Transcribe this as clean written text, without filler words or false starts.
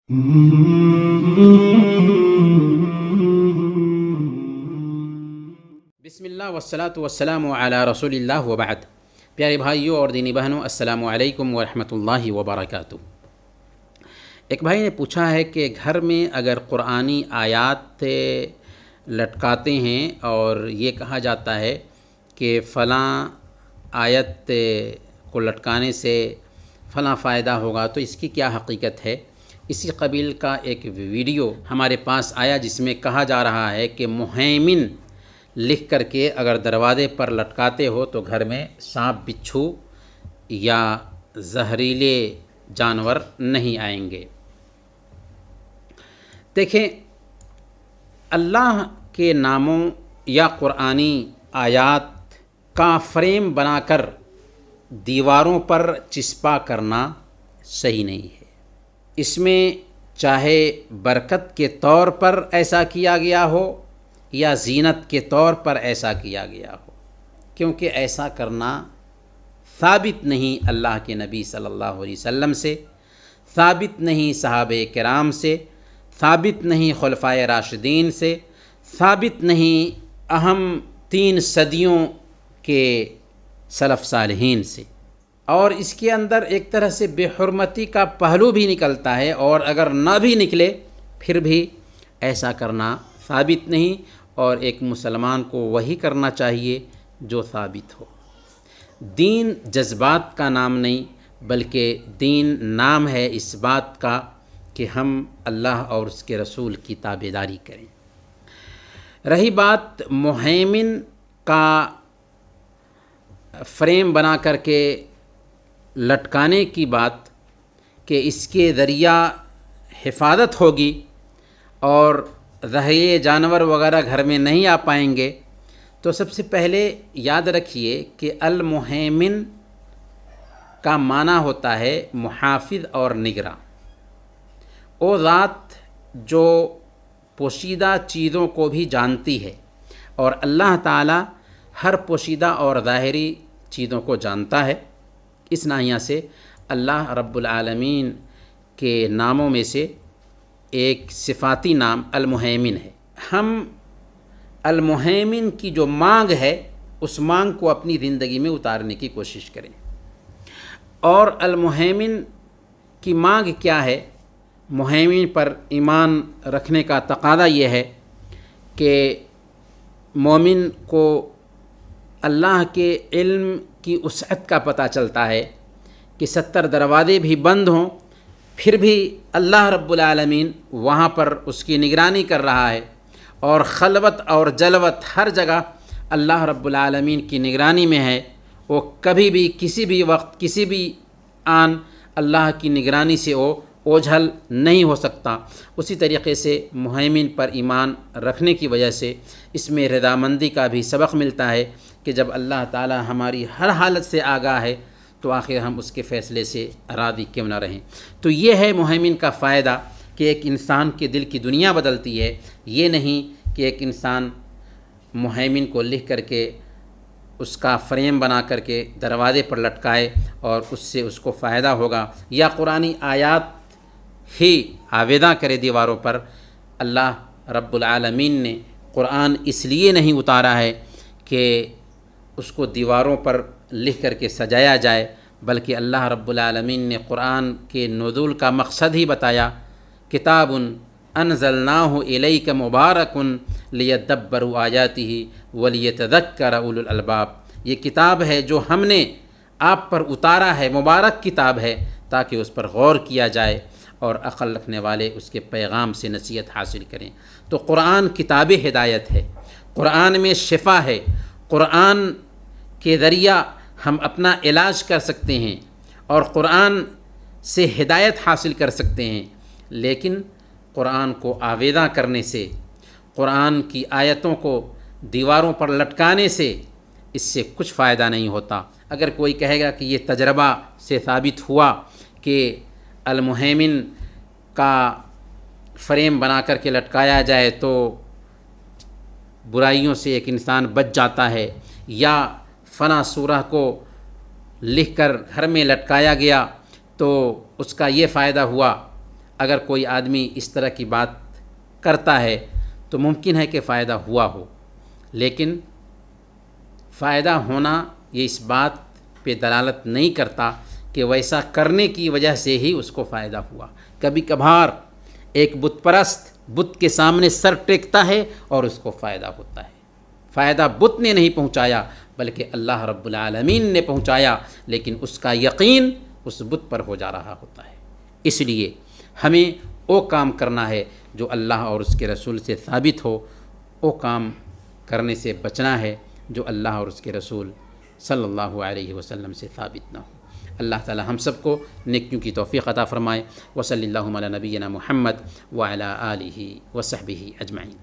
بسم اللہ والصلاة والسلام علی رسول اللہ وبعد۔ پیارے بھائیوں اور دینی بہنوں، السلام علیکم ورحمۃ اللہ وبرکاتہ۔ ایک بھائی نے پوچھا ہے کہ گھر میں اگر قرآنی آیات لٹکاتے ہیں اور یہ کہا جاتا ہے کہ فلاں آیت کو لٹکانے سے فلاں فائدہ ہوگا، تو اس کی کیا حقیقت ہے؟ اسی قبیل کا ایک ویڈیو ہمارے پاس آیا جس میں کہا جا رہا ہے کہ مہیمن لکھ کر کے اگر دروازے پر لٹکاتے ہو تو گھر میں سانپ بچھو یا زہریلے جانور نہیں آئیں گے۔ دیکھیں، اللہ کے ناموں یا قرآنی آیات کا فریم بنا کر دیواروں پر چسپا کرنا صحیح نہیں ہے۔ اس میں چاہے برکت کے طور پر ایسا کیا گیا ہو یا زینت کے طور پر ایسا کیا گیا ہو، کیونکہ ایسا کرنا ثابت نہیں اللہ کے نبی صلی اللہ علیہ وسلم سے، ثابت نہیں صحابہ کرام سے، ثابت نہیں خلفائے راشدین سے، ثابت نہیں اہم 3 صدیوں کے سلف صالحین سے۔ اور اس کے اندر ایک طرح سے بے حرمتی کا پہلو بھی نکلتا ہے، اور اگر نہ بھی نکلے پھر بھی ایسا کرنا ثابت نہیں، اور ایک مسلمان کو وہی کرنا چاہیے جو ثابت ہو۔ دین جذبات کا نام نہیں، بلکہ دین نام ہے اس بات کا کہ ہم اللہ اور اس کے رسول کی تابعداری کریں۔ رہی بات مہیمن کا فریم بنا کر کے لٹکانے کی بات کہ اس کے ذریعہ حفاظت ہوگی اور زہریلے جانور وغیرہ گھر میں نہیں آ پائیں گے، تو سب سے پہلے یاد رکھیے کہ المہیمن کا معنی ہوتا ہے محافظ اور نگراں۔ وہ ذات جو پوشیدہ چیزوں کو بھی جانتی ہے، اور اللہ تعالی ہر پوشیدہ اور ظاہری چیزوں کو جانتا ہے۔ اس ناحیہ سے اللہ رب العالمین کے ناموں میں سے ایک صفاتی نام المہیمن ہے۔ ہم المہیمن کی جو مانگ ہے اس مانگ کو اپنی زندگی میں اتارنے کی کوشش کریں۔ اور المہیمن کی مانگ کیا ہے؟ مہیمن پر ایمان رکھنے کا تقاضا یہ ہے کہ مومن کو اللہ کے علم کی وسعت کا پتہ چلتا ہے کہ 70 دروازے بھی بند ہوں پھر بھی اللہ رب العالمین وہاں پر اس کی نگرانی کر رہا ہے، اور خلوت اور جلوت ہر جگہ اللہ رب العالمین کی نگرانی میں ہے۔ وہ کبھی بھی کسی بھی وقت کسی بھی آن اللہ کی نگرانی سے وہ اوجھل نہیں ہو سکتا۔ اسی طریقے سے مہیمن پر ایمان رکھنے کی وجہ سے اس میں رضامندی کا بھی سبق ملتا ہے کہ جب اللہ تعالی ہماری ہر حالت سے آگاہ ہے تو آخر ہم اس کے فیصلے سے راضی کیوں نہ رہیں۔ تو یہ ہے مہیمن کا فائدہ کہ ایک انسان کے دل کی دنیا بدلتی ہے، یہ نہیں کہ ایک انسان مہیمن کو لکھ کر کے اس کا فریم بنا کر کے دروازے پر لٹکائے اور اس سے اس کو فائدہ ہوگا، یا قرآنی آیات ہی آویدہ کرے دیواروں پر۔ اللہ رب العالمین نے قرآن اس لیے نہیں اتارا ہے کہ اس کو دیواروں پر لکھ کر کے سجایا جائے، بلکہ اللہ رب العالمین نے قرآن کے نزول کا مقصد ہی بتایا، کتاب انزلناہ الیک مبارک لیدبروا آیاتہ ولیتذکر اولو الالباب۔ یہ کتاب ہے جو ہم نے آپ پر اتارا ہے، مبارک کتاب ہے تاکہ اس پر غور کیا جائے اور عقل رکھنے والے اس کے پیغام سے نصیحت حاصل کریں۔ تو قرآن کتاب ہدایت ہے، قرآن میں شفا ہے، قرآن کے ذریعہ ہم اپنا علاج کر سکتے ہیں اور قرآن سے ہدایت حاصل کر سکتے ہیں۔ لیکن قرآن کو آویدہ کرنے سے، قرآن کی آیتوں کو دیواروں پر لٹکانے سے اس سے کچھ فائدہ نہیں ہوتا۔ اگر کوئی کہے گا کہ یہ تجربہ سے ثابت ہوا کہ المہیمن کا فریم بنا کر کے لٹکایا جائے تو برائیوں سے ایک انسان بچ جاتا ہے، یا فلاں سورہ کو لکھ کر گھر میں لٹکایا گیا تو اس کا یہ فائدہ ہوا، اگر کوئی آدمی اس طرح کی بات کرتا ہے تو ممکن ہے کہ فائدہ ہوا ہو، لیکن فائدہ ہونا یہ اس بات پہ دلالت نہیں کرتا کہ ویسا کرنے کی وجہ سے ہی اس کو فائدہ ہوا۔ کبھی کبھار ایک بت پرست بت کے سامنے سر ٹیکتا ہے اور اس کو فائدہ ہوتا ہے۔ فائدہ بت نے نہیں پہنچایا بلکہ اللہ رب العالمین نے پہنچایا، لیکن اس کا یقین اس بت پر ہو جا رہا ہوتا ہے۔ اس لیے ہمیں وہ کام کرنا ہے جو اللہ اور اس کے رسول سے ثابت ہو، وہ کام کرنے سے بچنا ہے جو اللہ اور اس کے رسول صلی اللہ علیہ وسلم سے ثابت نہ ہو۔ اللہ تعالی ہم سب کو نیکیوں کی توفیق عطا فرمائے۔ وصلی اللہ علی نبینا محمد وعلی آلہ وصحبہ اجمعین۔